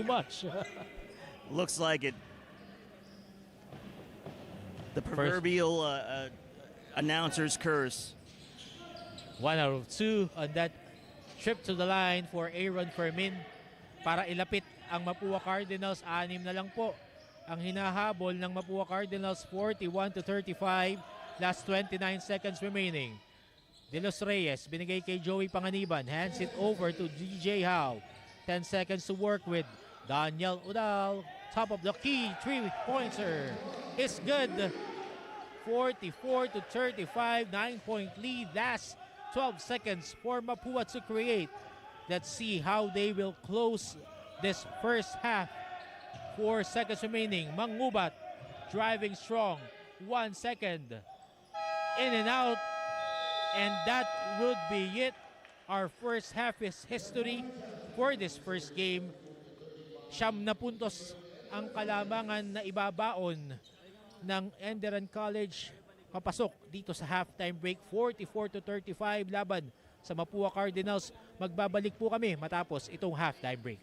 much. Looks like it. The proverbial announcer's curse. 1 out of 2 on that trip to the line for Aaron Fermin para ilapit ang Mapua Cardinals. 6 na lang po ang hinahabol ng Mapua Cardinals, 41-35. Last 29 seconds remaining. De Los Reyes binigay kay Joey Panganiban, hands it over to DJ Howe. 10 seconds to work with. Daniel Udal, top of the key, 3-pointer is good. 44-35, 9-point lead. Last 12 seconds for Mapua to create. Let's see how they will close this first half. 4 seconds remaining. Mangubat driving strong. 1 second. In and out. And that would be it. Our first half is history for this first game. 9 na puntos ang kalamangan na ibabaon ng Enderun College papasok dito sa halftime break. 44-35 laban sa Mapua Cardinals. Magbabalik po kami matapos itong halftime break.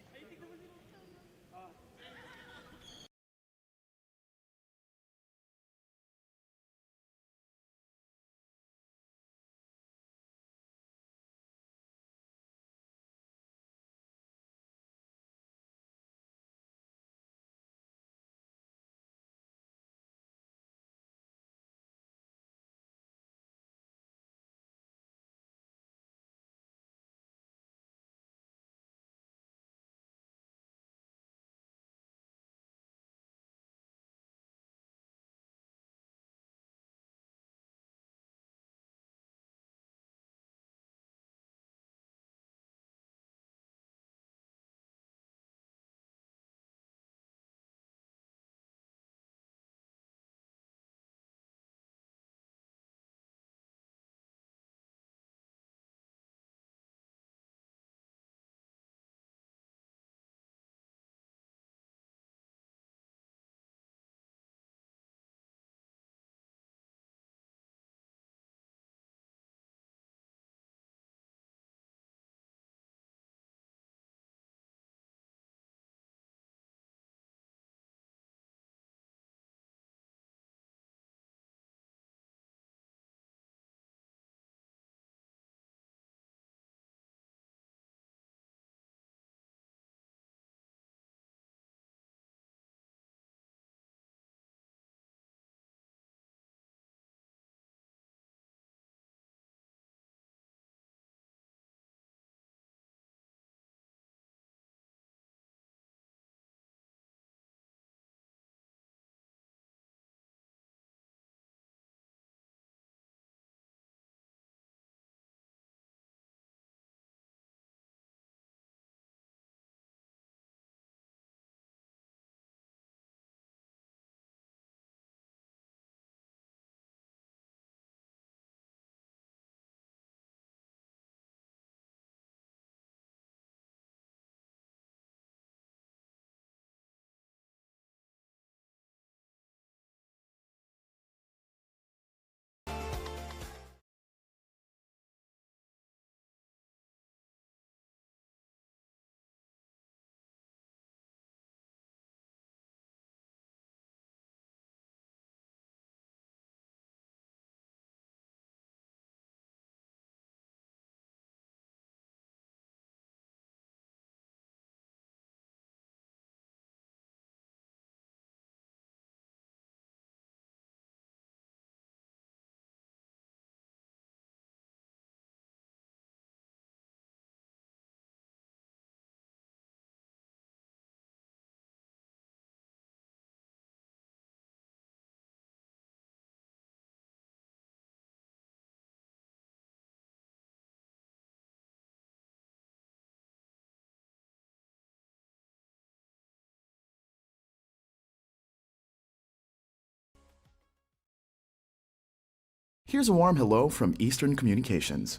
Here's a warm hello from Eastern Communications.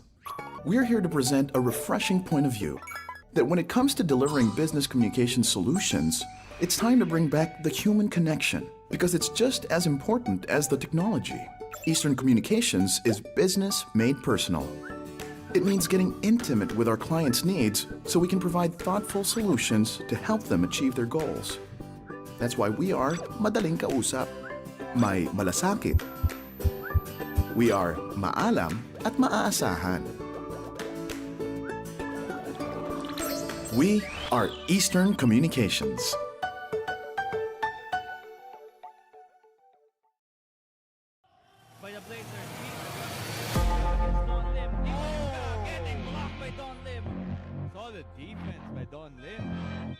We're here to present a refreshing point of view that when it comes to delivering business communication solutions, it's time to bring back the human connection because it's just as important as the technology. Eastern Communications is business made personal. It means getting intimate with our clients' needs so we can provide thoughtful solutions to help them achieve their goals. That's why we are madaling kausap, may malasakit. We are maalam at maaasahan. We are Eastern Communications. By the Blazers. Don Lim. Getting blocked by Don Lim. Solid defense by Don Lim.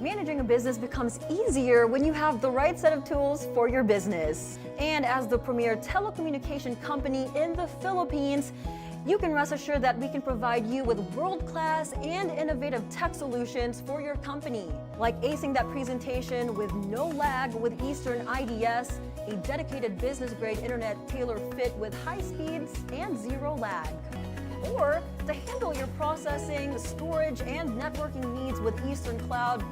Managing a business becomes easier when you have the right set of tools for your business. And as the premier telecommunication company in the Philippines, you can rest assured that we can provide you with world-class and innovative tech solutions for your company. Like acing that presentation with no lag with Eastern IDS, a dedicated business-grade internet tailor-fit with high speeds and zero lag. Or to handle your processing, storage, and networking needs with Eastern Cloud,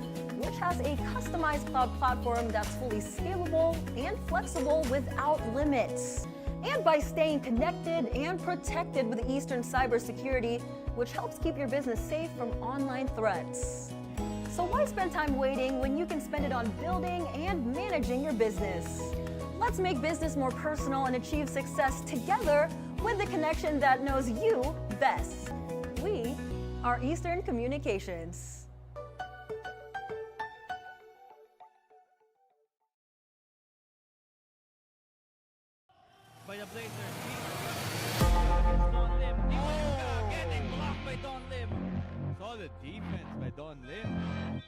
which has a customized cloud platform that's fully scalable and flexible without limits. And by staying connected and protected with Eastern cybersecurity, which helps keep your business safe from online threats. So why spend time waiting when you can spend it on building and managing your business? Let's make business more personal and achieve success together with the connection that knows you best. We are Eastern Communications. By the Blazers. Don Lim. Getting blocked by Don Lim. Solid defense by Don Lim.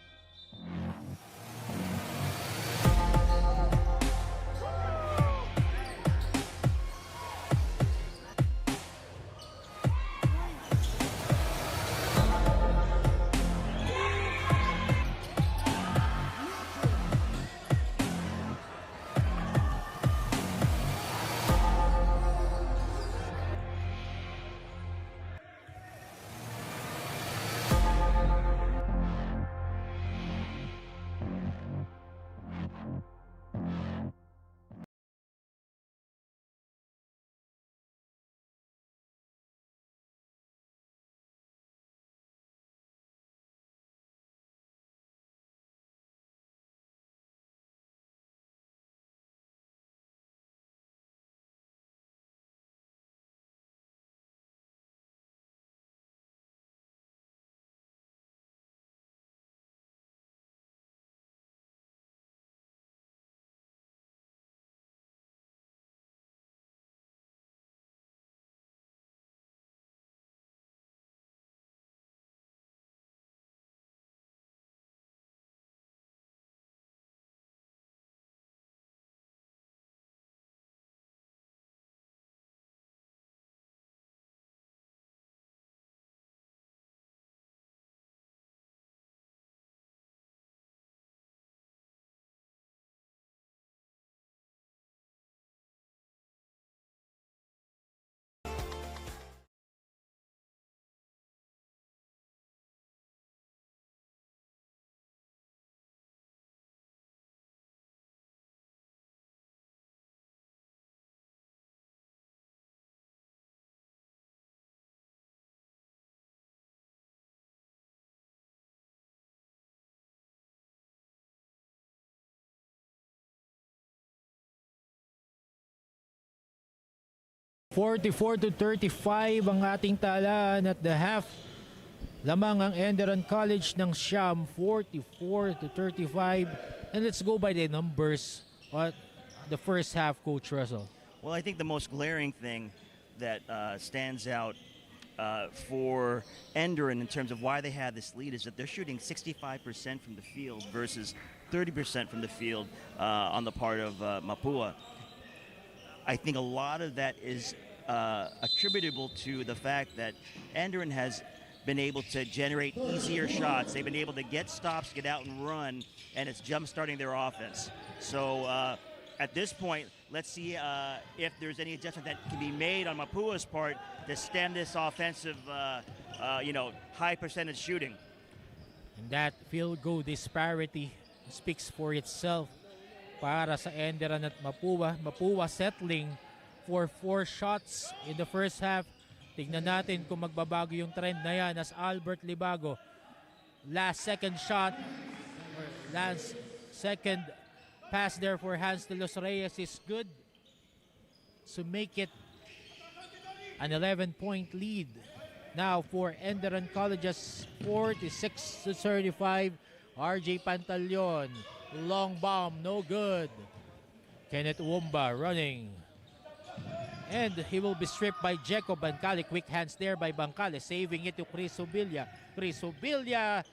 44-35 ang ating talaan at the half. Lamang ang Enderun College ng Siam, 44-35. And let's go by the numbers at the first half, Coach Russell. Well, I think the most glaring thing that stands out for Enderun in terms of why they had this lead is that they're shooting 65% from the field versus 30% from the field on the part of Mapua. I think a lot of that is attributable to the fact that Enderun has been able to generate easier shots. They've been able to get stops, get out and run, and it's jump-starting their offense. So at this point, let's see if there's any adjustment that can be made on Mapua's part to stem this offensive, high percentage shooting. And that field goal disparity speaks for itself para sa Enderun at Mapua. Mapua settling for 4 shots in the first half. Tignan natin kung magbabago yung trend na yan as Albert Libago. Last second shot, or last second pass there for Hans de los Reyes is good to make it an 11-point lead. Now for Enderun Colleges, 46-35. RJ Pantaleon, long bomb, no good. Kenneth Wumba running. And he will be stripped by Jacob Bancale. Quick hands there by Bancale, saving it to Chris Ubilla. Chris Ubilla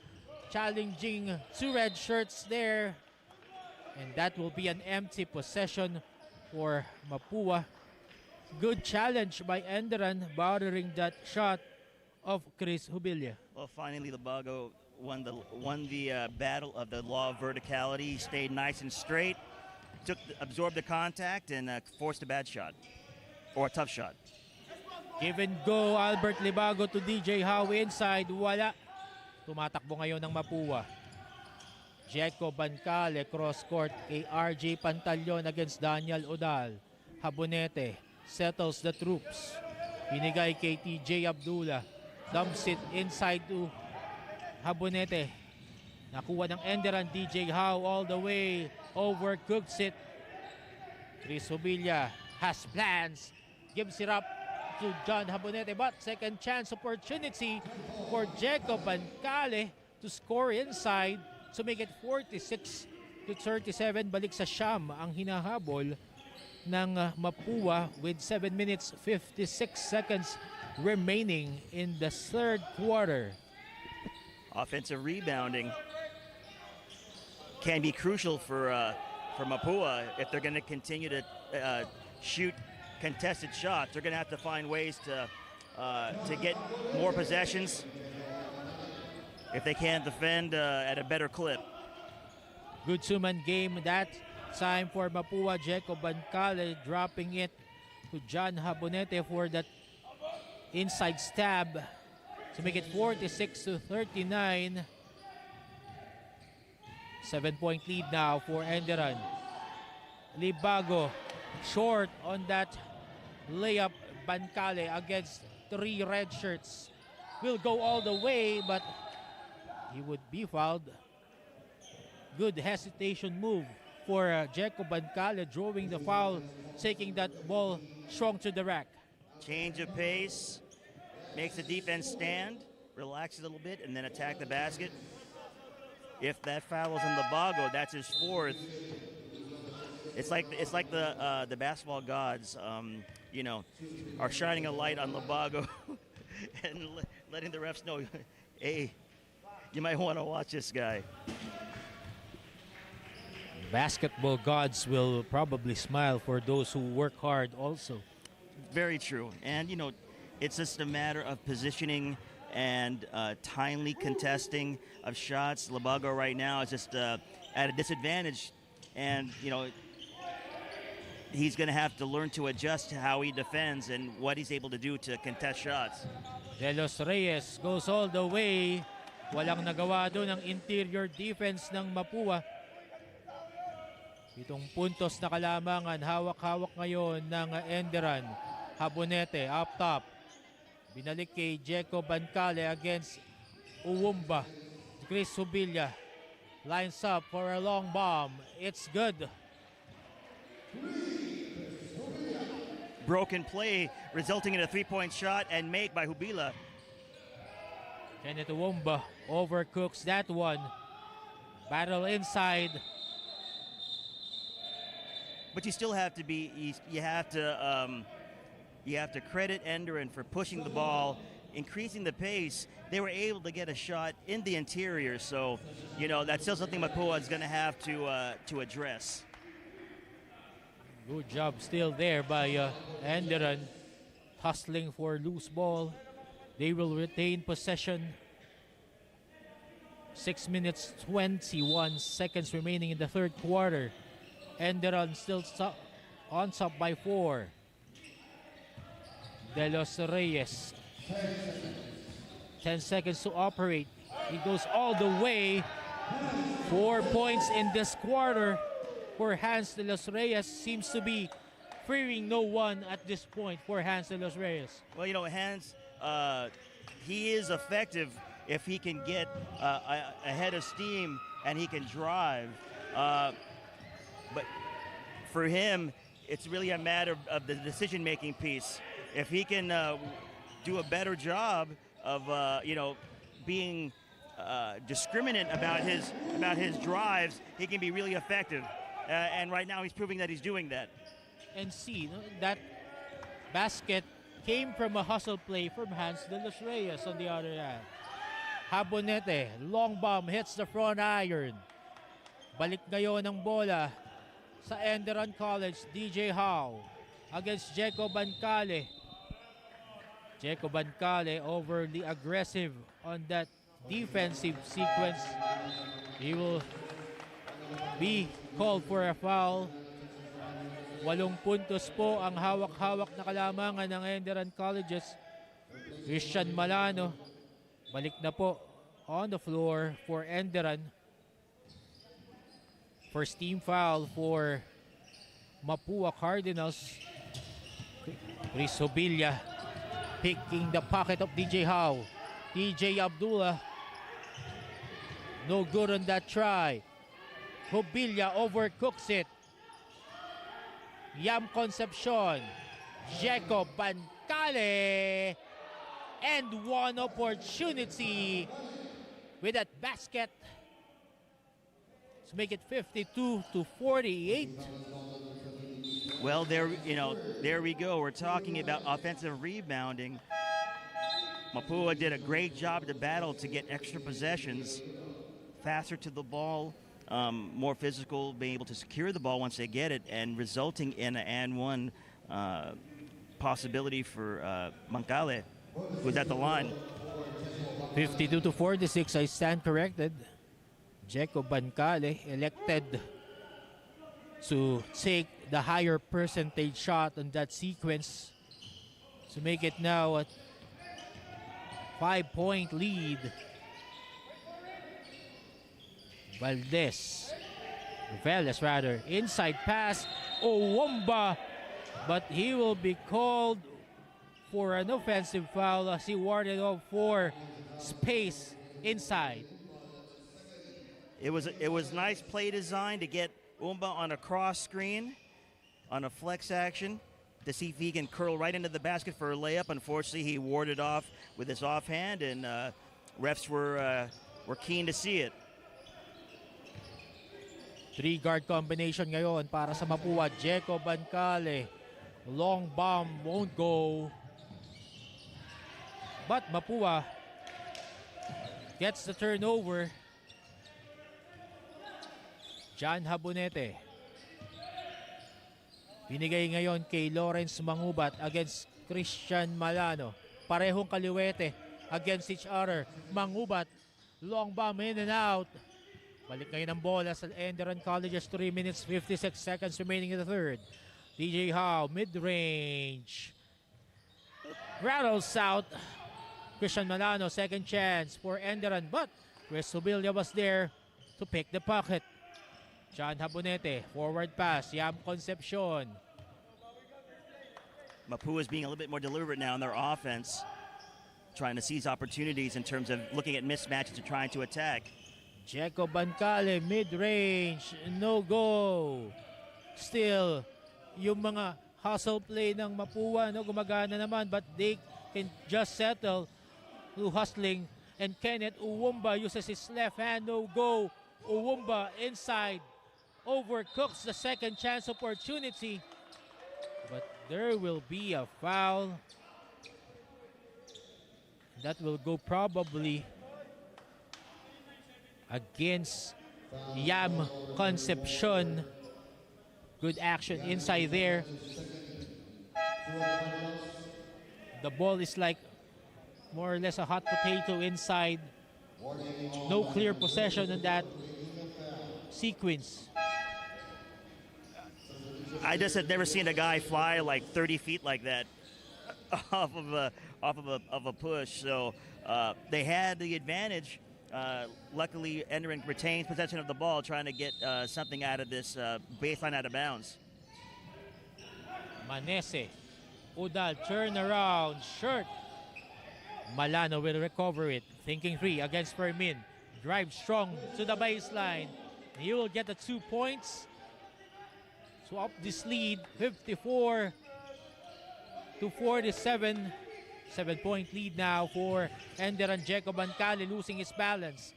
challenging 2 red shirts there. And that will be an empty possession for Mapua. Good challenge by Enderun, bothering that shot of Chris Ubilla. Well, finally, Libago won the battle of the law of verticality. He stayed nice and straight, absorbed the contact, and forced a bad shot. Or a tough shot. Give and go, Albert Libago to DJ Howe inside. Wala. Tumatakbo ngayon ng Mapua. Jacob Bancale, cross court kay RJ Pantaleon against Daniel Odal. Habonete settles the troops. Binigay kay TJ Abdullah. Dumps it inside to Habonete. Nakuha ng Enderun, DJ Howe all the way. Overcooks it. Chris Ubilla has plans. Gives it up to John Habonete, but second chance opportunity for Jacob Bancale to score inside to make it 46-37. Balik sa Siam ang hinahabol ng Mapua with 7 minutes 56 seconds remaining in the third quarter. Offensive rebounding can be crucial for Mapua if they're going to continue to shoot contested shots. They're going to have to find ways to get more possessions if they can't defend at a better clip. Good two-man game that time for Mapua. Jacob Bancale dropping it to John Habonete for that inside stab to make it 46-39. 7-point lead now for Enderun. Libago short on that layup. Bancale against 3 red shirts will go all the way, but he would be fouled. Good hesitation move for Jacob Bancale, drawing the foul, taking that ball strong to the rack. Change of pace, makes the defense stand, relax a little bit, and then attack the basket. If that foul is on Libago, that's his 4th. It's like the basketball gods, are shining a light on Libago and letting the refs know, hey, you might want to watch this guy. Basketball gods will probably smile for those who work hard also. Very true. And, it's just a matter of positioning and timely contesting of shots. Libago right now is just at a disadvantage. And, he's going to have to learn to adjust to how he defends and what he's able to do to contest shots. De Los Reyes goes all the way. Walang nagawa doon ang interior defense ng Mapua. 7 puntos na kalamangan. Hawak-hawak ngayon ng Enderun. Habonete up top. Binalik kay Jacob Bancale against Uwumba. Chris Ubilla lines up for a long bomb. It's good. broken play, resulting in a three-point shot and make by Hubila. Kenneth Uwomba overcooks that one. Battle inside. But you still have to be, you have to credit ENDERUN for pushing the ball, increasing the pace. They were able to get a shot in the interior, so that's still something Mapua is going to have to address. Good job still there by ENDERUN, hustling for loose ball. They will retain possession. 6 minutes 21 seconds remaining in the third quarter. ENDERUN still on top by 4. De Los Reyes. 10 seconds to operate. He goes all the way. 4 points in this quarter for Hans De Los Reyes. Seems to be fearing no one at this point for Hans De Los Reyes. Well, Hans, he is effective if he can get ahead of steam and he can drive. But for him, it's really a matter of the decision-making piece. If he can do a better job of, being discriminate about his drives, he can be really effective. And right now, he's proving that he's doing that. And see, that basket came from a hustle play from Hans De Los Reyes on the other hand. Habonete, long bomb, hits the front iron. Balik ngayon ang bola sa ENDERUN College. DJ Howe against Jeco Bancale. Jeco Bancale overly aggressive on that defensive sequence. He will be called for a foul. 8 puntos po ang hawak-hawak na kalamangan ng ENDERUN Colleges. Christian Malano balik na po on the floor for ENDERUN. First team foul for Mapua Cardinals. Chris Hubilla picking the pocket of DJ Howe. DJ Abdullah, no good on that try. Hubilla overcooks it. Yam Concepcion, Jeco Bancale, and one opportunity with that basket to make it 52-48. Well, there we go. We're talking about offensive rebounding. Mapua did a great job at the battle to get extra possessions, faster to the ball, more physical, being able to secure the ball once they get it, and resulting in an and one possibility for Bancale, who's at the line. 52-46, I stand corrected. Jeco Bancale elected to take the higher percentage shot on that sequence to make it now a 5-point lead. Velez rather, inside pass, Uwomba, but he will be called for an offensive foul as he warded off for space inside. It was nice play design to get Uwomba on a cross screen, on a flex action, to see if he can curl right into the basket for a layup. Unfortunately, he warded off with his offhand, and refs were keen to see it. 3-guard combination ngayon para sa Mapua. Jeco Bancale, long bomb won't go, but Mapua gets the turnover. John Habonete binigay ngayon kay Lawrence Mangubat against Christian Malano. Parehong kaliwete against each other. Mangubat, long bomb in and out. Balik ngayon ang bola sa ENDERUN Colleges. 3 minutes 56 seconds remaining in the third. DJ Howe, mid-range. Rattles out. Christian Malano, second chance for ENDERUN, but Chris Hubilla was there to pick the pocket. John Habonete, forward pass, Yam Concepcion. Mapua is being a little bit more deliberate now in their offense, trying to seize opportunities in terms of looking at mismatches and trying to attack. Jeco Bancale, mid-range, no go. Still, yung mga hustle play ng Mapua, no, gumagana naman, but they can just settle through hustling. And Kenneth Uwumba uses his left hand, no go. Uwumba inside, overcooks the second chance opportunity, but there will be a foul. That will go probably against Yam Concepcion. Good action inside there. The ball is like more or less a hot potato inside. No clear possession in that sequence. I just had never seen a guy fly like 30 feet like that off of a push. So they had the advantage. Luckily, Enderun retains possession of the ball, trying to get something out of this baseline out of bounds. Manese, Udal, turn around, shirt. Malano will recover it. Thinking three against Fermin. Drive strong to the baseline. He will get the 2 points. So up this lead, 54 to 47. 7-point lead now for Enderun. Jacob Bancale losing his balance.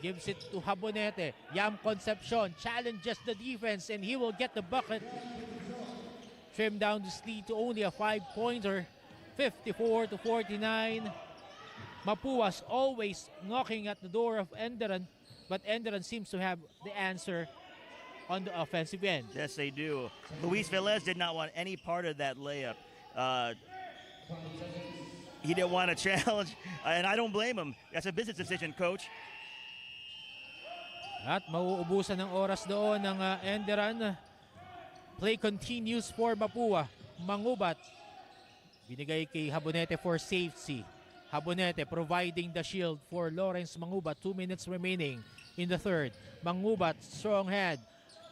Gives it to Habonete. Yam Concepcion challenges the defense and he will get the bucket. Trim down this lead to only a 5-pointer. 54 to 49. Mapua's always knocking at the door of Enderun, but Enderun seems to have the answer on the offensive end. Yes, they do. Luis Velez did not want any part of that layup. He didn't want to challenge, and I don't blame him. That's a business decision, coach. At mauubusan ng oras doon ng Enderun. Play continues for Mapua. Mangubat. Binigay kay Habonete for safety. Habonete providing the shield for Lawrence Mangubat. 2 minutes remaining in the third. Mangubat, strong hand.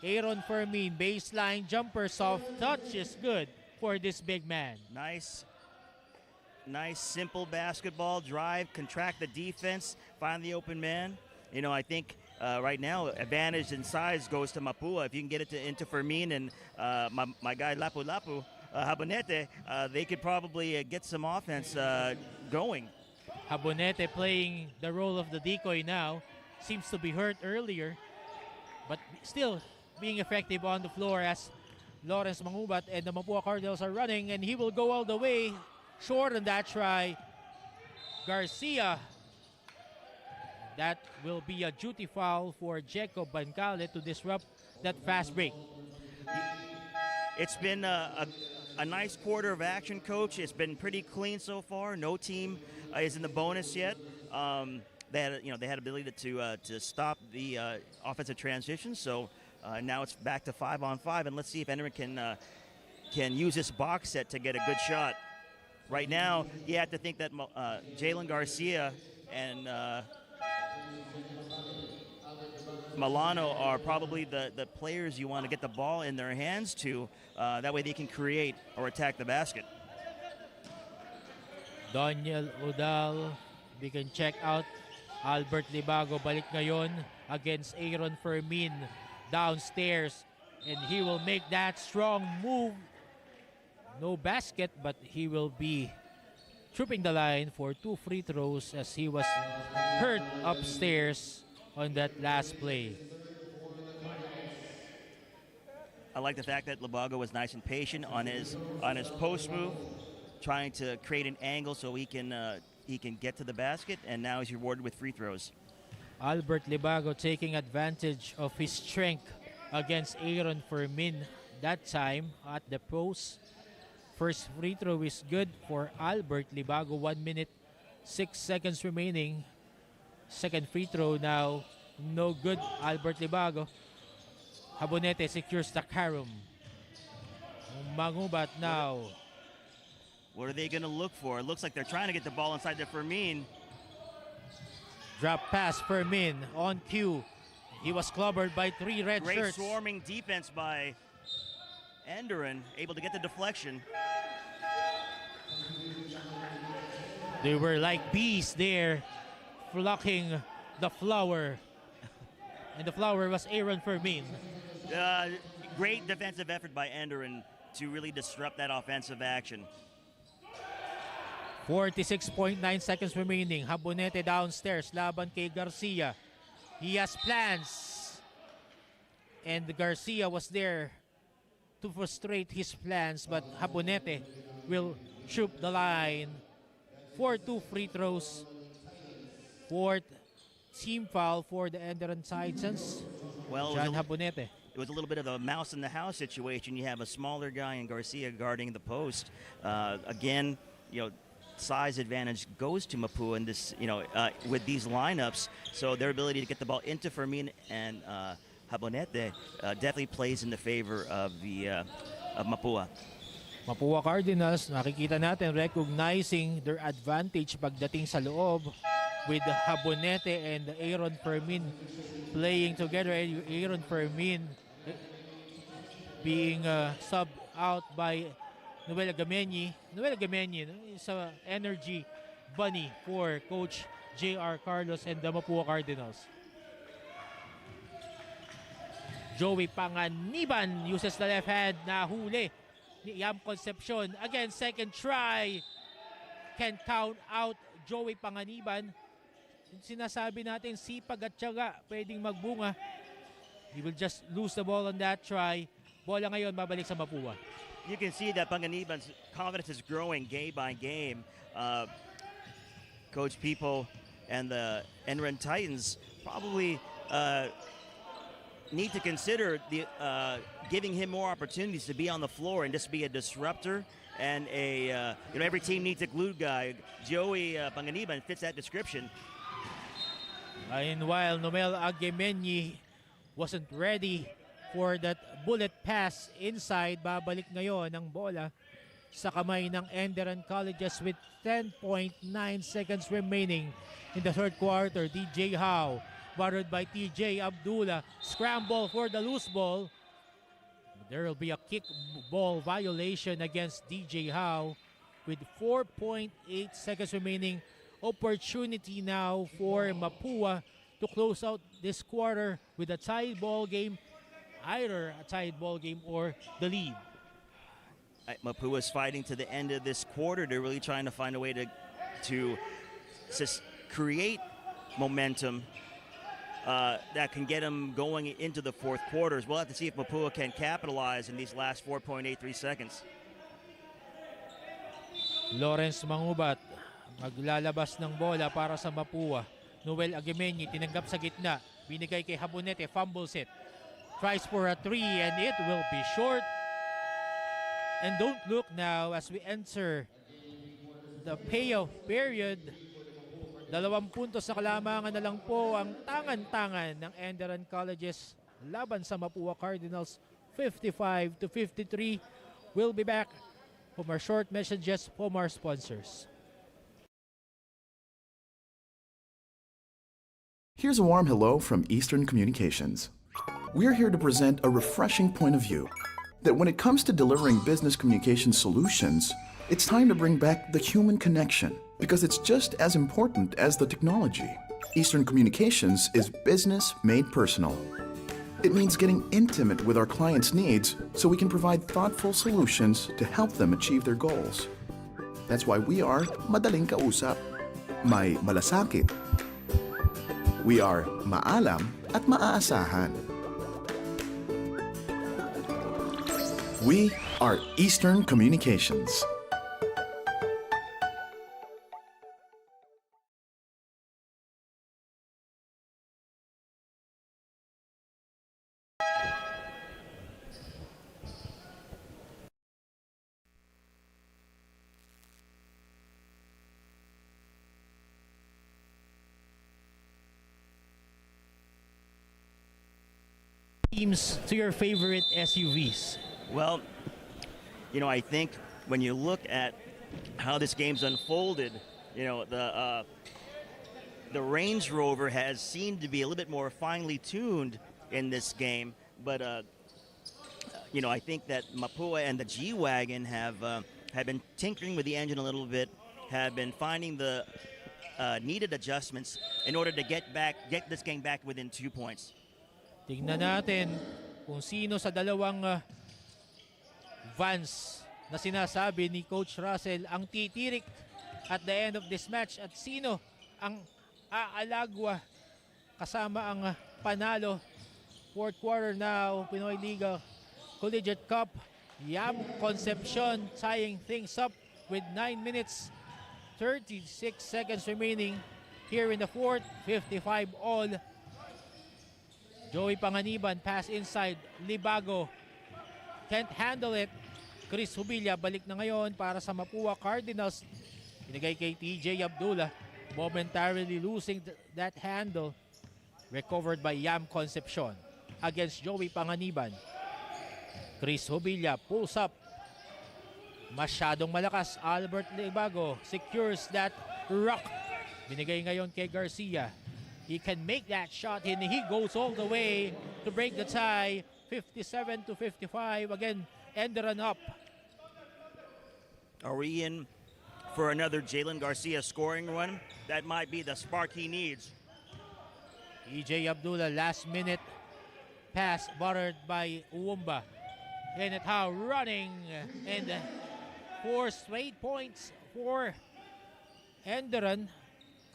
Aaron Fermin, baseline jumper, soft touch is good for this big man. Nice, simple basketball drive, contract the defense, find the open man. You know, I think right now, advantage in size goes to Mapua. If you can get it into Fermin and my guy Lapu-Lapu, Habonete, they could probably get some offense going. Habonete playing the role of the decoy now. Seems to be hurt earlier, but still being effective on the floor as Lawrence Mangubat and the Mapua Cardinals are running, and he will go all the way. Short on that try. Garcia. That will be a duty foul for Jacob Bancale to disrupt that fast break. It's been a nice quarter of action, coach. It's been pretty clean so far. No team is in the bonus yet. They had ability to stop the offensive transition. So now it's back to 5-on-5, and let's see if Enderun can use this box set to get a good shot. Right now, you have to think that Jalen Garcia and Milano are probably the players you want to get the ball in their hands to. That way they can create or attack the basket. Daniel Udal, we can check out Albert Libago. Balik ngayon against Aaron Fermin downstairs. And he will make that strong move. No basket, but he will be tripping the line for 2 free throws as he was hurt upstairs on that last play. I like the fact that Libago was nice and patient on his post move, trying to create an angle so he can get to the basket, and now he's rewarded with free throws. Albert Libago taking advantage of his strength against Aaron Fermin that time at the post. First free throw is good for Albert Libago. 1 minute, 6 seconds remaining. Second free throw now, no good. Albert Libago. Habonete secures the carom. Mangubat now. What are they going to look for? It looks like they're trying to get the ball inside the Fermin. Drop pass Fermin on cue. He was clobbered by 3 red Great shirts. swarming defense by Enderun, able to get the deflection. They were like bees there, plucking the flower. And the flower was Aaron Fermin. Great defensive effort by Enderun to really disrupt that offensive action. 46.9 seconds remaining. Habonete downstairs laban kay Garcia. He has plans. And Garcia was there to frustrate his plans, but Habonete will shoot the line for 2 free throws. Fourth team foul for the Enderun Titans. Well, John Habonete. It was a little bit of a mouse in the house situation. You have a smaller guy in Garcia guarding the post. Again, size advantage goes to Mapua in this, with these lineups. So their ability to get the ball into Fermin and Habonete definitely plays in the favor of Mapua. Mapua Cardinals, nakikita natin recognizing their advantage pagdating sa loob with Habonete and Aaron Fermin playing together. Aaron Fermin being subbed out by Noel Agamenyi. Noel Agamenyi is an energy bunny for Coach J.R. Carlos and the Mapua Cardinals. Joey Panganiban uses the left hand, nahuli ni Yam Concepcion. Again, second try. Can count out Joey Panganiban. Sinasabi natin sipag at tiyaga pwedeng magbunga. He will just lose the ball on that try. Bola ngayon babalik sa Mapua. You can see that Panganiban's confidence is growing game by game. Coach Pipo and the Enderun Titans probably need to consider giving him more opportunities to be on the floor and just be a disruptor. And every team needs a glue guy. Joey Panganiban fits that description. And while Noel Agamenyi wasn't ready for that bullet pass inside, babalik ngayon ang bola sa kamay ng Enderun Colleges with 10.9 seconds remaining in the third quarter. DJ Howe, bothered by TJ Abdullah, scramble for the loose ball. There will be a kick ball violation against DJ Howe with 4.8 seconds remaining. Opportunity now for Mapua to close out this quarter with a tied ball game, either a tied ball game or the lead. Mapua is fighting to the end of this quarter. They're really trying to find a way to create momentum that can get them going into the fourth quarters. We'll have to see if Mapua can capitalize in these last 4.83 seconds. Lawrence Mangubat maglalabas ng bola para sa Mapua. Noel Agamenyi tinanggap sa gitna. Binigay kay Habonete, fumbles it. Tries for a three and it will be short. And don't look now as we enter the payoff period. 2 puntos na kalamangan na lang po ang tangan-tangan ng Enderun Colleges laban sa Mapua Cardinals, 55-53. We'll be back from our short messages from our sponsors. Here's a warm hello from Eastern Communications. We're here to present a refreshing point of view that when it comes to delivering business communication solutions, it's time to bring back the human connection because it's just as important as the technology. Eastern Communications is business made personal. It means getting intimate with our clients' needs so we can provide thoughtful solutions to help them achieve their goals. That's why we are madaling kausap, may malasakit. We are maalam at maaasahan. We are Eastern Communications. Teams to your favorite SUVs. Well, I think when you look at how this game's unfolded, the Range Rover has seemed to be a little bit more finely tuned in this game, but I think that Mapua and the G-Wagon have been tinkering with the engine a little bit, have been finding the needed adjustments in order to get this game back within 2 points. Tingnan natin kung sino sa dalawang advance na sinasabi ni Coach Russell ang titirik at the end of this match at sino ang aalagwa kasama ang panalo. Fourth quarter now, Pinoy Liga Collegiate Cup. Yam Concepcion tying things up with 9 minutes 36 seconds remaining here in the fourth. 55 all. Joey Panganiban pass inside. Libago can't handle it. Chris Hubilla balik na ngayon para sa Mapua Cardinals. Binigay kay TJ Abdullah. Momentarily losing that handle. Recovered by Yam Concepcion against Joey Panganiban. Chris Hubilla pulls up. Masyadong malakas. Albert Libago secures that rock. Binigay ngayon kay Garcia. He can make that shot and he goes all the way to break the tie. 57-55. Again, Enderun up. Are we in for another Jalen Garcia scoring run? That might be the spark he needs. TJ Abdullah last minute pass buttered by Uwumba. Kenneth Howe running and 4 straight points for Enderun,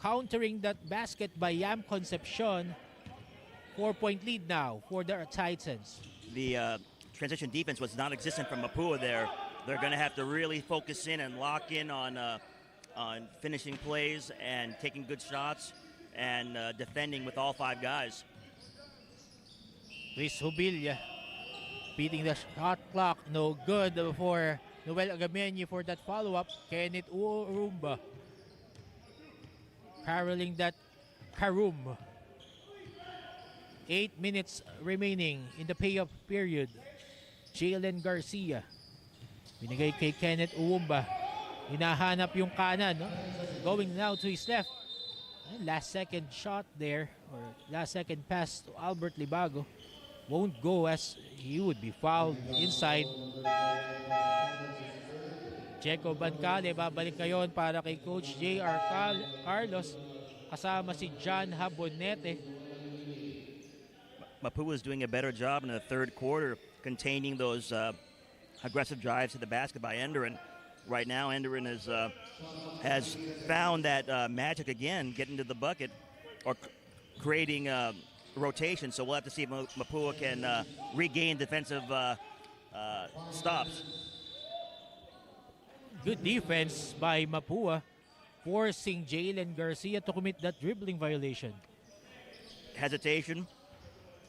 countering that basket by Yam Concepcion. 4-point lead now for the Titans. The transition defense was non-existent from Mapua there. They're going to have to really focus in and lock in on finishing plays and taking good shots and defending with all 5 guys. Chris Hubilla beating the shot clock. No good for Noel Agamenyo for that follow-up. Kenneth Urumba caroling that Karum. 8 minutes remaining in the payoff period. Jalen Garcia. Binigay kay Kenneth Uwumba. Hinahanap yung kanan. No? Going now to his left. Last second shot there, or last second pass to Albert Libago. Won't go as he would be fouled inside. Checo Bancale babalik ngayon para kay Coach J.R. Carlos. Kasama si John Habonete. Mapua is doing a better job in the third quarter containing those aggressive drives to the basket by Enderun. Right now, Enderun has found that magic again, getting to the bucket or creating rotation. So we'll have to see if Mapua can regain defensive stops. Good defense by Mapua, forcing Jalen Garcia to commit that dribbling violation. Hesitation,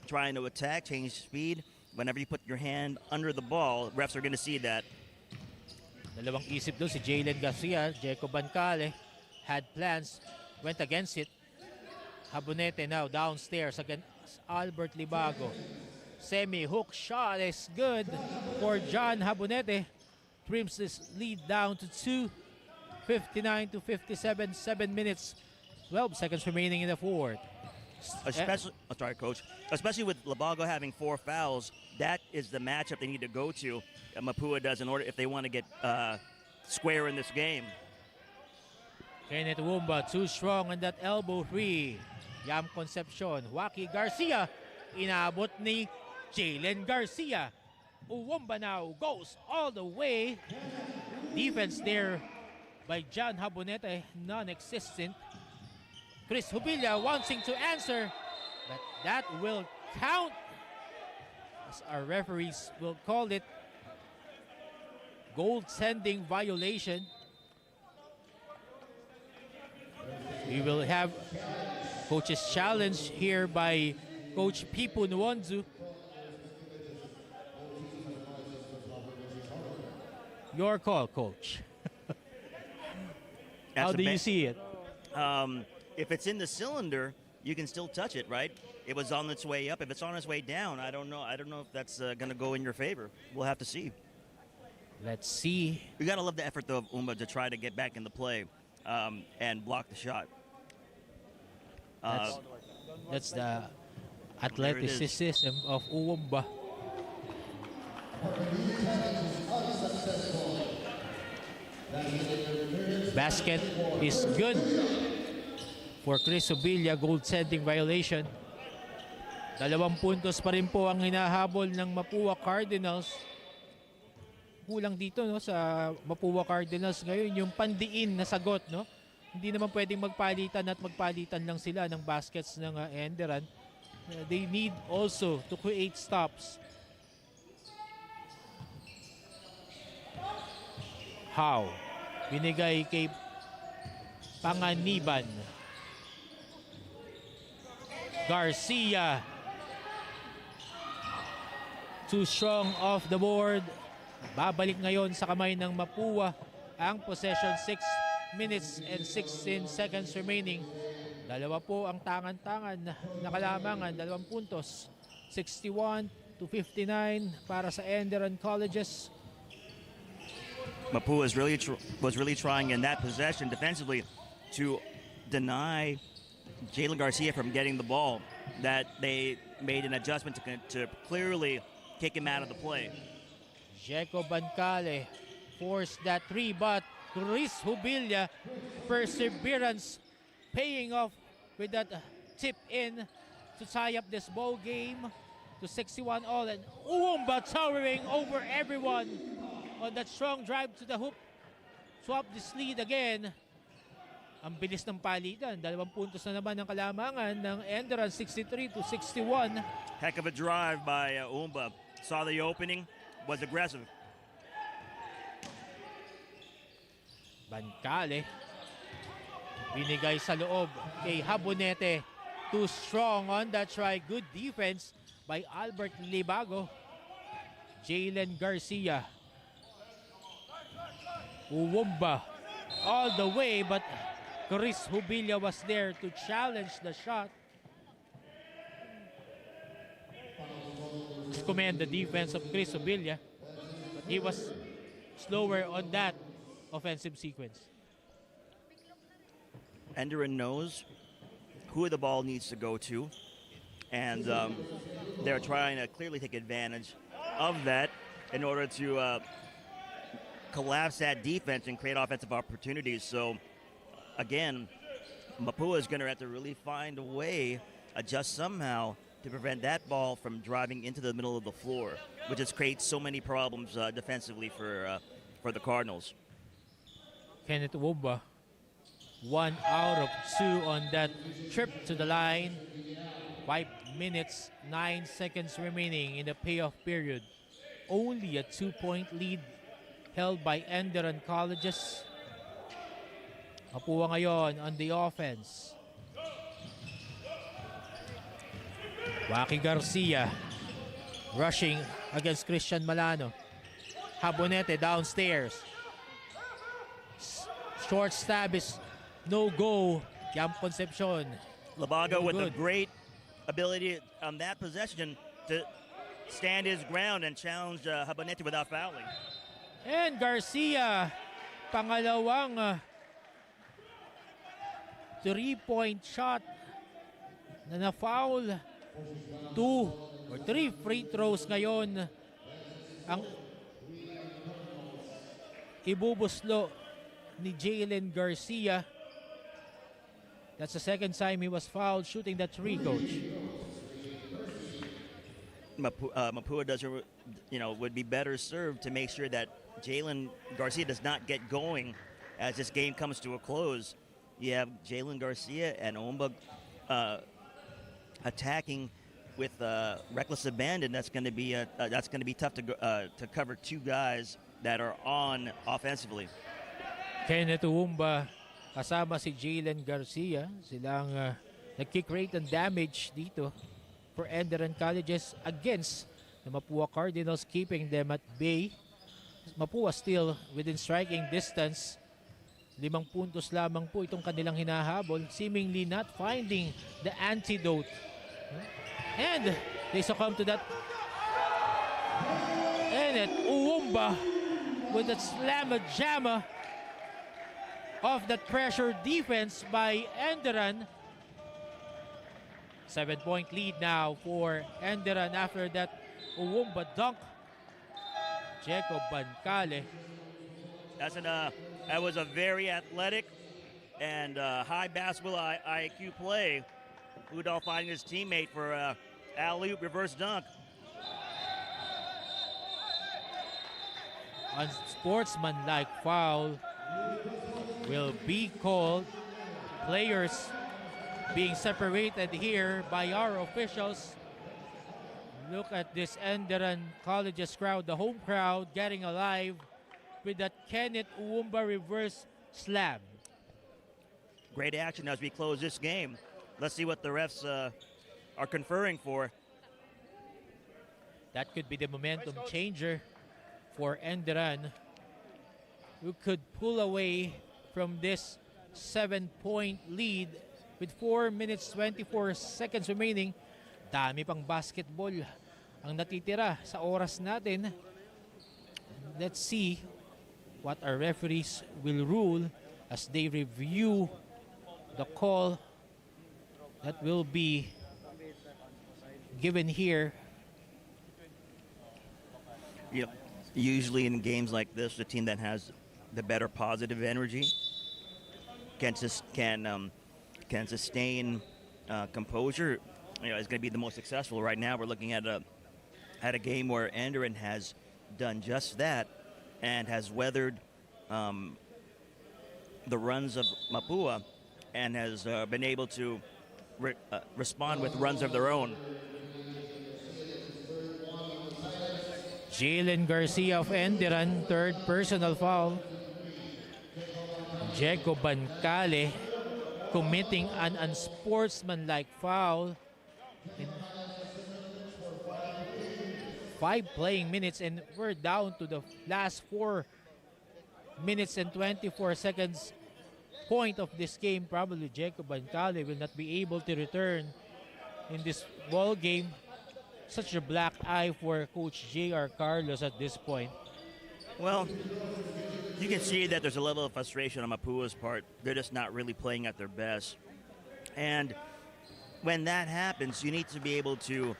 trying to attack, change speed. Whenever you put your hand under the ball, refs are going to see that. Dalawang isip doon si Jalen Garcia. Jeco Bancale had plans, went against it. Habonete now downstairs against Albert Libago. Semi-hook shot is good for John Habonete. Trims this lead down to 2. 59-57, 7 minutes, 12 seconds remaining in the fourth. Especially, sorry, Coach. Especially with Libago having 4 fouls, that is the matchup they need to go to. Mapua does in order if they want to get square in this game. Kenneth Wumba too strong on that elbow 3. Yam Concepcion. Waki Garcia. Inabot ni Jalen Garcia. Uwumba now goes all the way. Defense there by John Habonete, non-existent. Chris Hubilla wanting to answer, but that will count, as our referees will call it, goaltending violation. We will have coach's challenge here by Coach Pipo Nwonzu. Your call, Coach. How do you see it? If it's in the cylinder, you can still touch it, right? It was on its way up. If it's on its way down, I don't know. I don't know if that's going to go in your favor. We'll have to see. Let's see. We got to love the effort, though, of Umba to try to get back in the play and block the shot. That's the athleticism of Uwumba. Basket is good for Chris Hubilla, goaltending violation. 2 puntos pa rin po ang hinahabol ng Mapua Cardinals. kulang dito, no, sa Mapua Cardinals ngayon, yung pandiin na sagot, no. Hindi naman pwedeng magpalitan at magpalitan lang sila ng baskets ng Enderan. They need also to create stops. How? Binigay kay Panganiban. Garcia. Too strong off the board. Babalik ngayon sa kamay ng Mapua ang possession. 6 minutes and 16 seconds remaining. Dalawa po ang tangan-tangan na kalamangan, 2 puntos. 61-59 para sa Enderan Colleges. Mapua was really trying in that possession defensively to deny Jalen Garcia from getting the ball. That they made an adjustment to clearly kick him out of the play. Jeco Bancale forced that 3, but Chris Hubilia, perseverance paying off with that tip in to tie up this ball game to 61 all, and Uwumba towering over everyone on that strong drive to the hoop. Swap this lead again. Ang bilis ng palitan. 2 puntos na naman ang kalamangan ng Enderan, 63-61. Heck of a drive by Uwumba. Saw the opening, was aggressive. Bancale. Binigay sa loob kay Habonete. Too strong on that try. Good defense by Albert Libago. Jalen Garcia. Uwumba all the way, but Chris Hubilia was there to challenge the shot. Just commend the defense of Chris Hubilia, but he was slower on that offensive sequence. Enderan knows who the ball needs to go to, and they're trying to clearly take advantage of that in order to collapse that defense and create offensive opportunities. So again, Mapua is going to have to really find a way, adjust somehow to prevent that ball from driving into the middle of the floor, which just creates so many problems defensively for the Cardinals. Kenneth Uwumba, 1 out of 2 on that trip to the line. 5 minutes, 9 seconds remaining in the payoff period. Only a 2-point lead held by Enderan Colleges. Mapua ngayon on the offense. Waki Garcia rushing against Christian Malano. Habonete downstairs. Short stab is no go. Yam Concepcion. Labago with a Good. great ability on that possession to stand his ground and challenge Habonete without fouling. And Garcia, pangalawang 3-point shot na na-foul. 2 or 3 free throws ngayon ang ibubuslo ni Jalen Garcia. That's the second time he was fouled shooting that 3, coach. Mapua doesn't, would be better served to make sure that Jalen Garcia does not get going as this game comes to a close. You have Jalen Garcia and Uwumba attacking with reckless abandon. That's going to be tough to cover 2 guys that are on offensively. Kenneth Uwumba kasama si Jalen Garcia. Silang nag-kick and damage dito for Enderan Colleges against the Mapua Cardinals, keeping them at bay. Mapua still within striking distance. 5 puntos lamang po itong kanilang hinahabol, seemingly not finding the antidote. And they succumb to that. And at Uwumba with that slamma-jamma of that pressure defense by Enderan. 7-point lead now for Enderan after that Uwumba dunk. Jeco Bancale. That was a very athletic and high basketball IQ play. Udall finding his teammate for alley-oop reverse dunk. unsportsmanlike foul will be called. Players being separated here by our officials. Look at this Enderun Colleges crowd, the home crowd getting alive with that Kenneth Uwumba reverse slam. Great action as we close this game. Let's see what the refs are conferring for. That could be the momentum changer for Enderun, who could pull away from this 7-point lead with 4 minutes 24 seconds remaining. Dami pang basketball ang natitira sa oras natin. Let's see what our referees will rule as they review the call that will be given here. Yep. Usually in games like this, the team that has the better positive energy can sustain composure. Is going to be the most successful. Right now, we're looking at a game where Enderun has done just that and has weathered the runs of Mapua and has been able to respond with runs of their own. Jalen Garcia of Enderun, third personal foul. Diego Bancale committing an unsportsmanlike foul in 5 playing minutes, and we're down to the last 4 minutes and 24 seconds point of this game. Probably Diego Bancale will not be able to return in this ball game. Such a black eye for Coach J.R. Carlos at this point. Well, you can see that there's a level of frustration on Mapua's part. They're just not really playing at their best. And when that happens, you need to be able to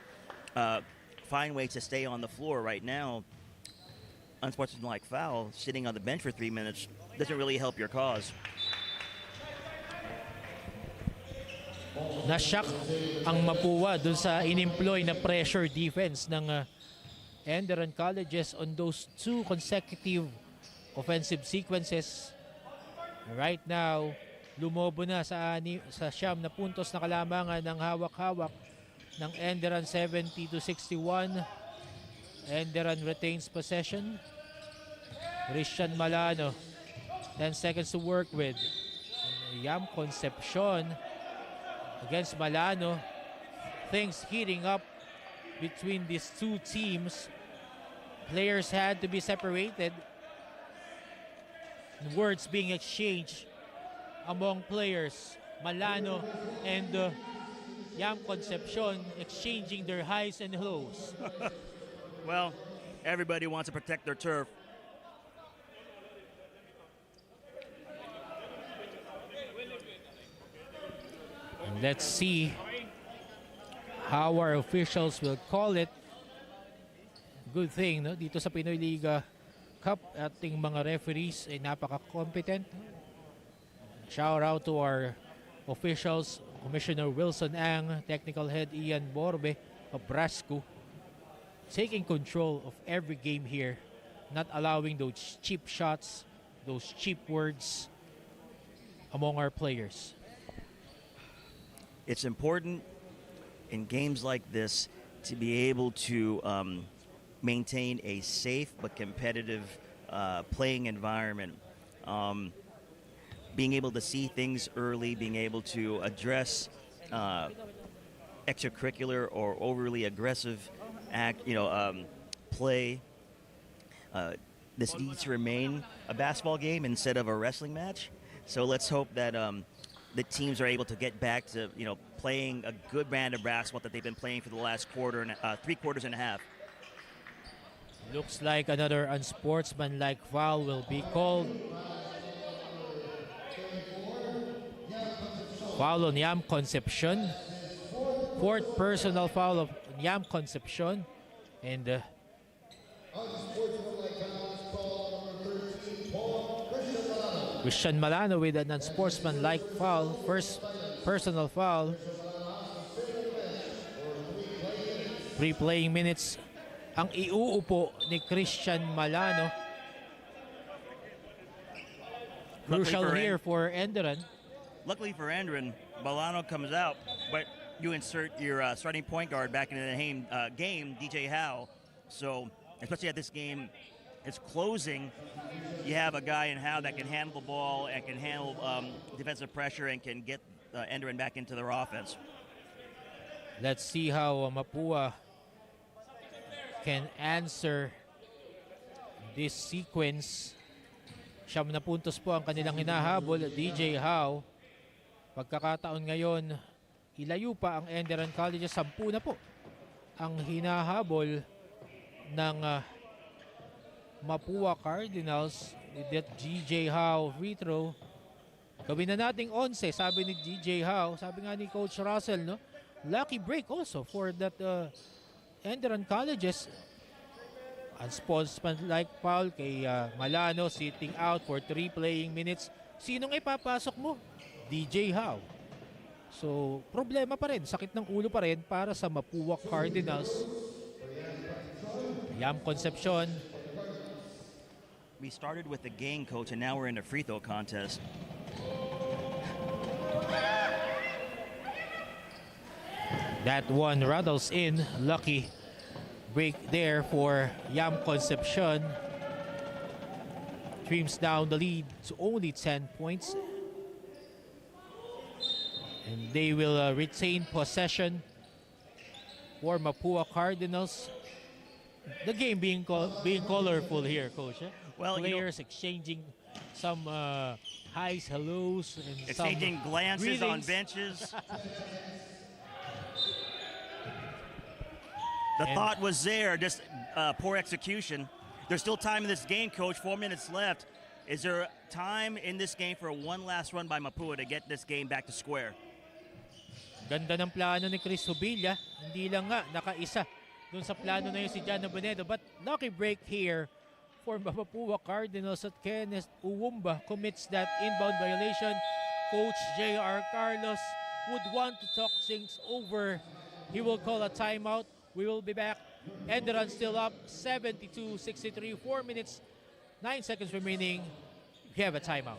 find ways to stay on the floor. Right now, unsportsmanlike foul, sitting on the bench for 3 minutes, doesn't really help your cause. Na-shock ang Mapua dun sa in-employ na pressure defense ng Enderun Colleges on those 2 consecutive offensive sequences. Right now, lumobo na sa 9 na puntos na kalamangan ng hawak-hawak ng Enderun, 70-61. Enderun retains possession. Christian Malano, 10 seconds to work with. Yam Concepcion against Malano. Things heating up between these 2 teams. Players had to be separated. Words being exchanged among players. Malano and Yam Concepcion exchanging their highs and lows. Well, everybody wants to protect their turf. And let's see how our officials will call it. Good thing, no? Dito sa Pinoy Liga Cup, ating mga referees ay napaka-competent. Shout out to our officials, Commissioner Wilson Ang, Technical Head Ian Borbe of Brasco, taking control of every game here, not allowing those cheap shots, those cheap words among our players. It's important in games like this to be able to maintain a safe but competitive playing environment. Being able to see things early, being able to address extracurricular or overly aggressive play. This needs to remain a basketball game instead of a wrestling match. So let's hope that the teams are able to get back to playing a good brand of basketball that they've been playing for the last 3 quarters and a half. Looks like another unsportsmanlike foul will be called. Foul on Yam Concepcion. 4th personal foul of Yam Concepcion. And Christian Malano with an unsportsmanlike foul. 1st personal foul. 3 playing minutes ang iuupo ni Christian Malano. Crucial here for Enderun. Luckily for Enderun, Balano comes out, but you insert your starting point guard back into the game, DJ Howe. So, especially at this game, it's closing. You have a guy in Howe that can handle the ball and can handle defensive pressure and can get Enderun back into their offense. Let's see how Mapua can answer this sequence. 9 na puntos po ang kanilang hinahabol, DJ Howe. Pagkakataon ngayon, ilayo pa ang Enderun Collegiate. 10 na po ang hinahabol ng Mapua Cardinals with that DJ Howe free throw. Gawin na nating 11, sabi ni DJ Howe. Sabi nga ni Coach Russell, no? Lucky break also for that Enderun Colleges. Unsportsmanlike foul kay Malano, sitting out for 3 playing minutes. Sinong ipapasok mo? DJ Howe. So, problema pa rin. Sakit ng ulo pa rin para sa Mapua Cardinals. Yam Concepcion. We started with the game, coach, and now we're in a free throw contest. That one rattles in. Lucky break there for Yam Concepcion. Trims down the lead to only 10 points. And they will retain possession for Mapua Cardinals. The game being colorful here, Coach. Well, players exchanging some highs, hellos, and exchanging some glances on greetings. benches. The thought was there, just poor execution. There's still time in this game, Coach. 4 minutes left. Is there time in this game for one last run by Mapua to get this game back to square? Ganda ng plano ni Chris Hubilla. Hindi lang nga nakaisa dun sa plano na yun si Jano Bonedo. But lucky break here for Mapua Cardinals at Kenneth Uwumba commits that inbound violation. Coach J.R. Carlos would want to talk things over. He will call a timeout. We will be back. Enderun still up 72-63. 4 minutes, 9 seconds remaining. We have a timeout.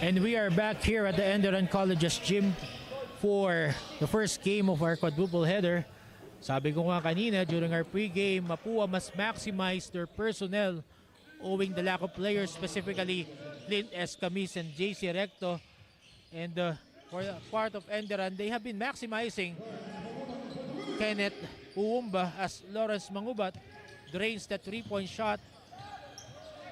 And we are back here at the Enderun Colleges gym for the first game of our quadruple header. Sabi ko nga kanina during our pregame, Mapua must maximize their personnel owing the lack of players, specifically Clint Escamis and JC Recto. And for the part of Enderun, they have been maximizing Kenneth Uwumba as Lawrence Mangubat drains the 3-point shot.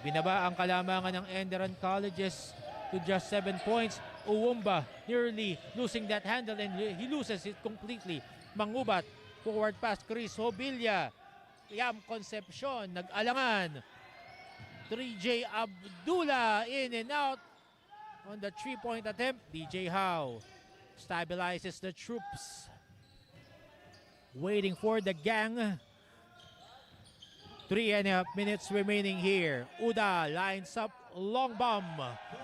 Binaba ang kalamangan ng Enderun Colleges to just 7 points. Uwumba nearly losing that handle and he loses it completely. Mangubat, forward pass, Chris Hobilla. Yam Concepcion, nag-alangan. 3J Abdullah in and out on the 3-point attempt. DJ Howe stabilizes the troops. Waiting for the gang. 3.5 minutes remaining here. Udal lines up long bomb.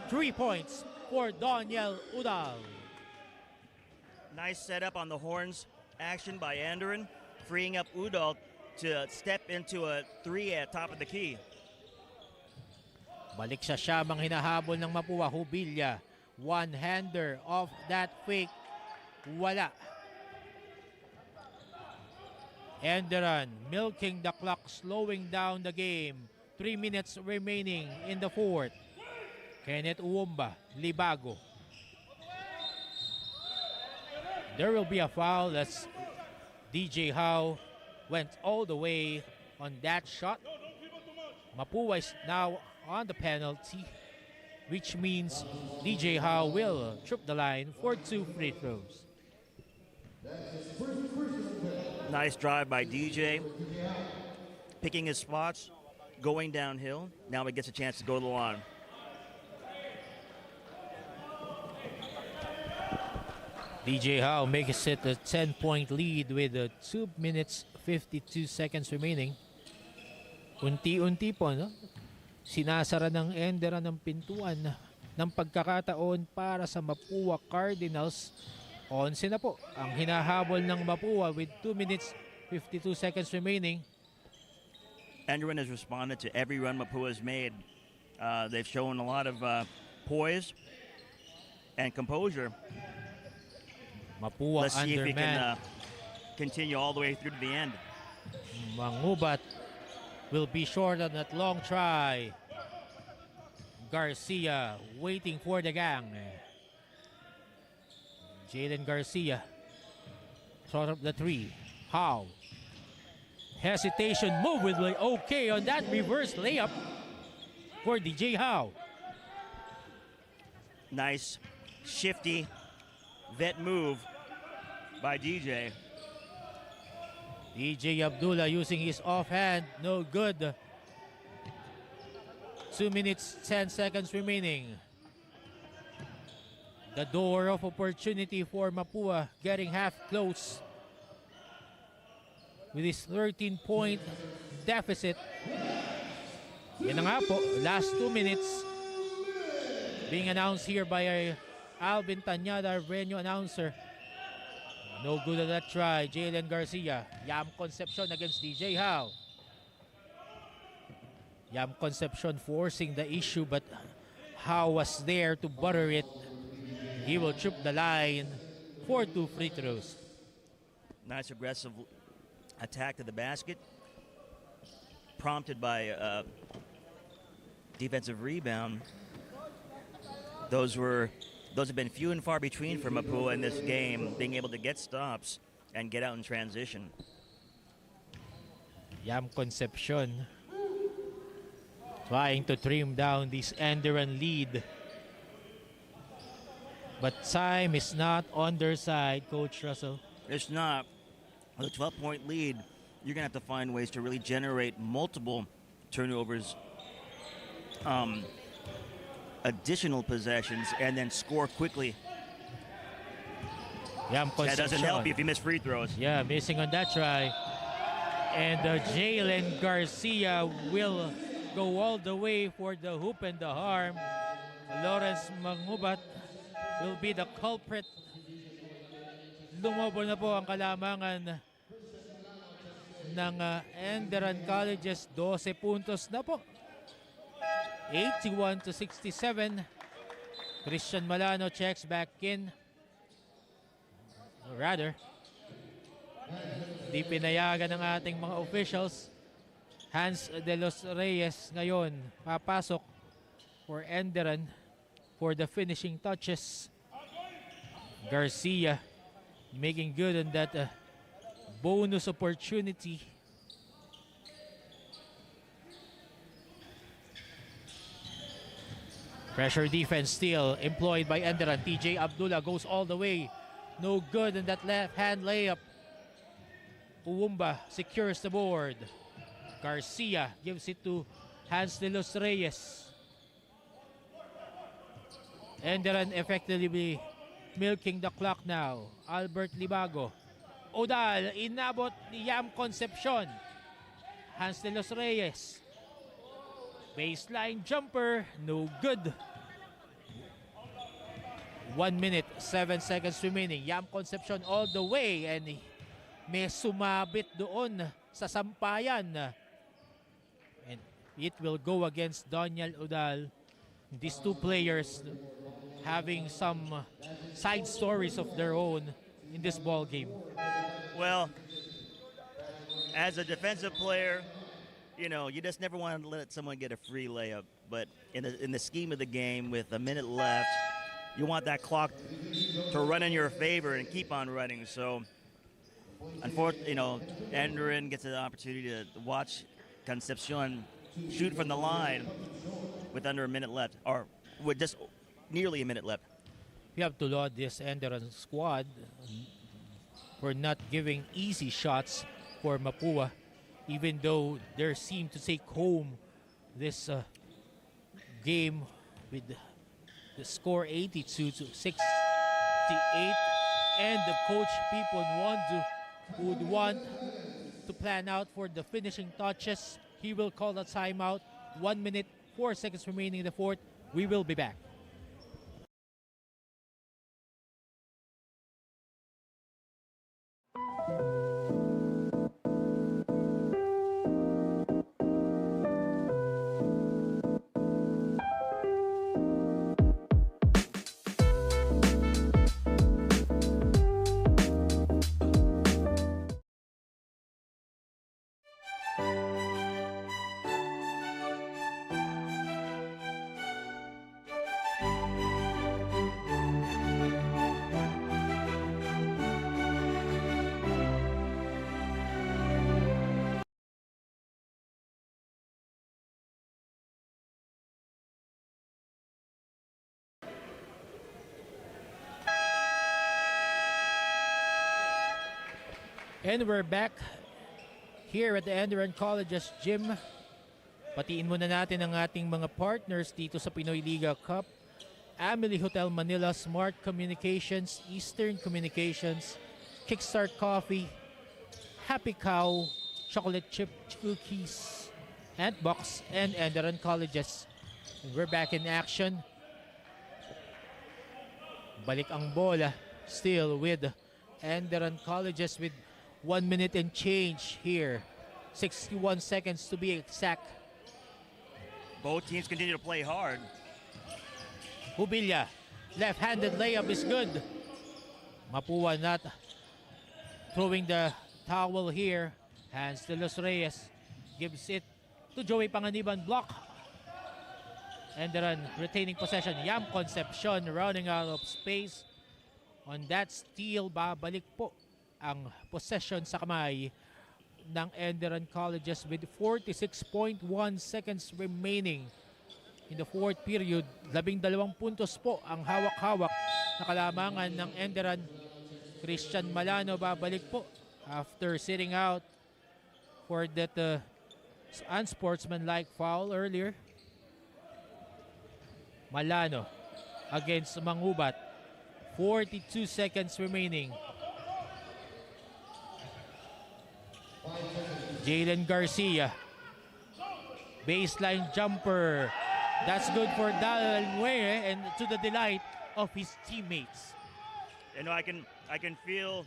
3 points for Daniel Udal. Nice setup on the horns action by Enderun, freeing up Udal to step into a 3 at top of the key. Balik sa Siyamang hinahabol ng Mapua. Hubilla. One-hander off that fake. Wala. Enderun milking the clock, slowing down the game. 3 minutes remaining in the fourth. Kenneth Uwumba, Libago. There will be a foul as DJ Howe went all the way on that shot. Mapua is now on the penalty, which means DJ Howe will trip the line for 2 free throws. Nice drive by DJ, picking his spots, going downhill. Now he gets a chance to go to the line. DJ Howe makes it a 10-point lead with 2 minutes 52 seconds remaining. Unti-unti po, no? Sinasara ng Enderun ng pintuan ng pagkakataon para sa Mapua Cardinals. 11 na po ang hinahabol ng Mapua with 2 minutes 52 seconds remaining. Enderun has responded to every run Mapua has made. They've shown a lot of poise and composure. Mapua Let's see if he underman. can continue all the way through to the end. Mangubat will be short on that long try. Garcia waiting for the gang. Jalen Garcia throws up the 3. Howe. Hesitation move with like okay on that reverse layup for DJ Howe. Nice, shifty vet move by DJ. DJ Abdullah using his offhand, no good. 2 minutes 10 seconds remaining. The door of opportunity for Mapua getting half close with his 13-point deficit. Yan na nga po, last 2 minutes being announced here by Alvin Tanyada, venue announcer. No good at that try. Jalen Garcia. Yam Concepcion against DJ Howe. Yam Concepcion forcing the issue, but Howe was there to butter it. He will trip the line for 2 free throws. Nice aggressive attack to the basket, prompted by a defensive rebound. Those have been few and far between for Mapua in this game, being able to get stops and get out in transition. Yam Concepcion trying to trim down this Enderun lead. But time is not on their side, Coach Russell. It's not. With a 12-point lead, you're going to have to find ways to really generate multiple turnovers, additional possessions, and then score quickly. Yam That doesn't help you Concepcion. if you miss free throws. Yeah, missing on that try. And Jalen Garcia will go all the way for the hoop and the harm. Lawrence Mangubat will be the culprit. Lumobo na po ang kalamangan ng Enderun Colleges. 12 puntos na po. 81-67. Christian Malano checks back in. Or rather, di pinayagan ng ating mga officials. Hans de los Reyes ngayon papasok for Enderun for the finishing touches. Garcia making good on that bonus opportunity. Pressure defense still employed by Enderun. TJ Abdullah goes all the way. No good on that left hand layup. Uwumba secures the board. Garcia gives it to Hans de los Reyes. Enderun effectively milking the clock now. Albert Libago. Odal, inabot ni Yam Concepcion. Hans de los Reyes. Baseline jumper, no good. 1 minute, 7 seconds remaining. Yam Concepcion all the way and may sumabit doon sa sampayan. And it will go against Daniel Odal. These two players having some side stories of their own in this ball game. Well, as a defensive player, you know, you just never want to let someone get a free layup. But in the scheme of the game, with a minute left, you want that clock to run in your favor and keep on running. So, unfortunately, you know, Enderun gets an opportunity to watch Concepcion shoot from the line with under a minute left, or with just nearly a minute left. We have to laud this Enderun squad for not giving easy shots for Mapua, even though they seem to take home this game with the score 82 to 68, and the coach Pipon would want to plan out for the finishing touches. He will call a timeout. 1 minute, 4 seconds remaining in the fourth. We will be back. And we're back here at the Enderun Colleges Gym. Patiin muna natin ang ating mga partners dito sa Pinoy Liga Cup. Amelie Hotel Manila, Smart Communications, Eastern Communications, Kickstart Coffee, Happy Cow, Chocolate Chip Cookies, Antbox, and Enderun Colleges. And we're back in action. Balik ang bola still with Enderun Colleges with 1 minute and change here. 61 seconds to be exact. Both teams continue to play hard. Hubilla, left-handed layup is good. Mapua not throwing the towel here. Hans de los Reyes gives it to Joey Panganiban, block. Enderun retaining possession. Yam Concepcion running out of space. On that steal, babalik po ang possession sa kamay ng Enderun Colleges with 46.1 seconds remaining in the fourth period. 12 puntos po ang hawak-hawak na kalamangan ng Enderun. Christian Malano babalik po after sitting out for that unsportsmanlike foul earlier. Malano against Mangubat. 42 seconds remaining. Jalen Garcia. Baseline jumper. That's good for Dal Nguye and to the delight of his teammates. You know, I can feel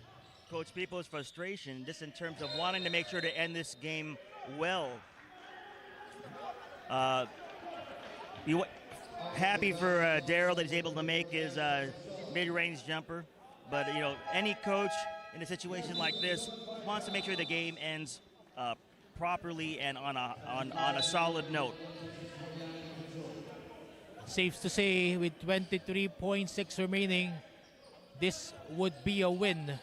Coach Pipo's frustration just in terms of wanting to make sure to end this game well. Happy for Daryl that he's able to make his mid-range jumper, but you know, any coach in a situation like this wants to make sure the game ends properly and on a solid note. Safe to say, with 23.6 remaining, this would be a win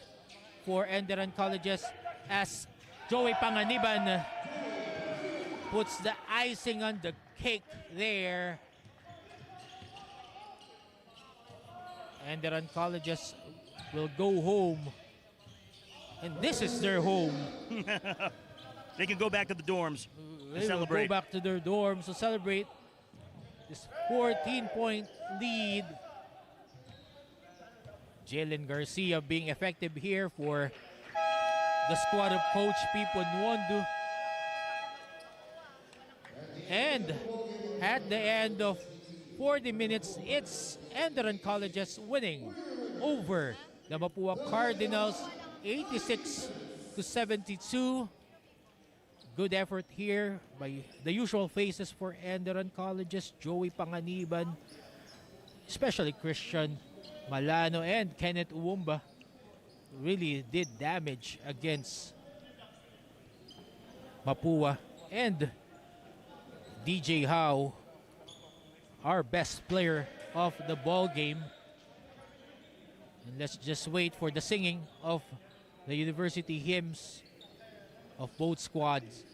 for Enderun Colleges as Joey Panganiban puts the icing on the cake there. Enderun Colleges will go home, and this is their home. They can go back to the dorms to They celebrate. will go back to their dorms to celebrate this 14-point lead. Jalen Garcia being effective here for the squad of Coach Pipo Nwondo. And at the end of 40 minutes, it's Enderun Colleges winning over the Mapua Cardinals 86-72. Good effort here by the usual faces for Enderun Colleges, Joey Panganiban, especially Christian Malano and Kenneth Uwumba really did damage against Mapua. And DJ Howe, our best player of the ball game. And let's just wait for the singing of the university hymns of both squads.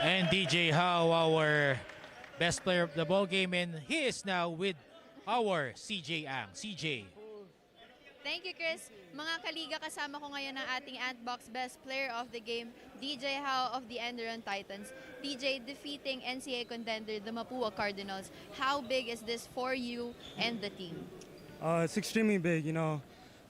And DJ Howe, our best player of the ball game, and he is now with our CJ Ang. CJ. Thank you, Chris. Mga kaliga, kasama ko ngayon ang ating Antbox Best Player of the Game, DJ Howe of the ENDERUN TITANS. DJ, defeating NCAA contender, the Mapua Cardinals. How big is this for you and the team? It's extremely big, you know.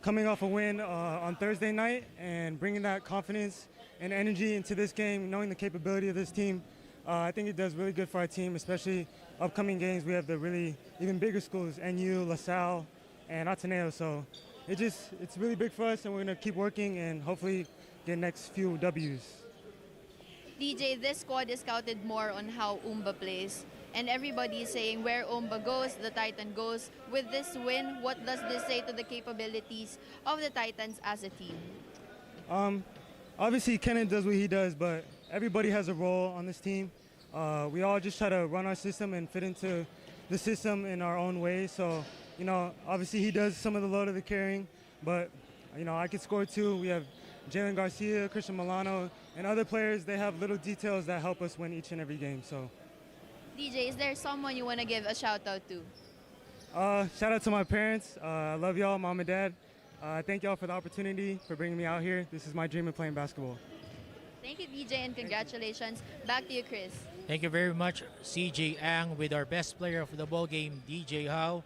Coming off a win on Thursday night and bringing that confidence and energy into this game, knowing the capability of this team, I think it does really good for our team, especially upcoming games. We have the really even bigger schools, NU, LaSalle, and Ateneo. So it's really big for us, and we're going to keep working and hopefully get next few W's. DJ, this squad is scouted more on how Umba plays. And everybody is saying where Umba goes, the Titan goes. With this win, what does this say to the capabilities of the Titans as a team? Obviously, Kenneth does what he does, but everybody has a role on this team. We all just try to run our system and fit into the system in our own way. So, you know, obviously he does some of the load of the carrying, but, you know, I could score too. We have Jalen Garcia, Christian Milano, and other players. They have little details that help us win each and every game. So. DJ, is there someone you want to give a shout out to? Shout out to my parents. I love y'all, mom and dad. Thank y'all for the opportunity, for bringing me out here. This is my dream of playing basketball. Thank you, DJ, and congratulations. Back to you, Chris. Thank you very much, CJ Ang, with our best player of the ball game, DJ Howe.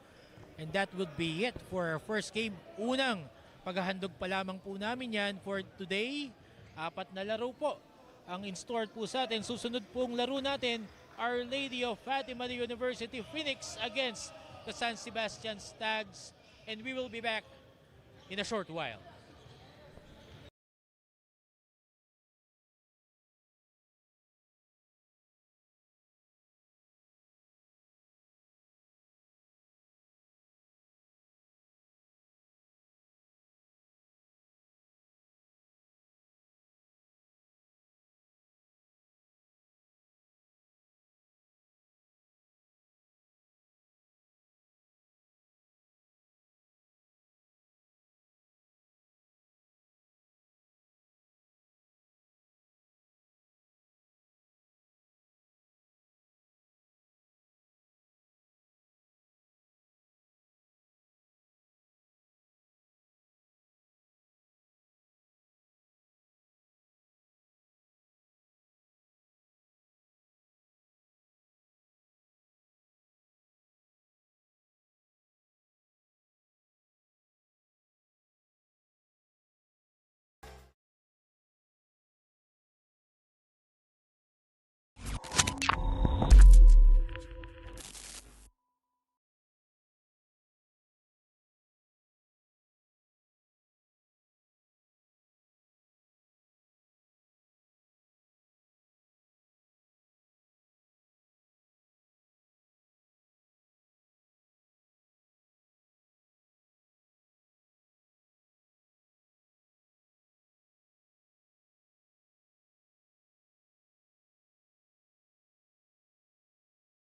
And that would be it for our first game. Unang paghahandog pa lamang po namin yan for today. 4 na laro po ang in-store po sa atin. Susunod pong laro natin, Our Lady of Fatima University Phoenix against the San Sebastian Stags. And we will be back in a short while.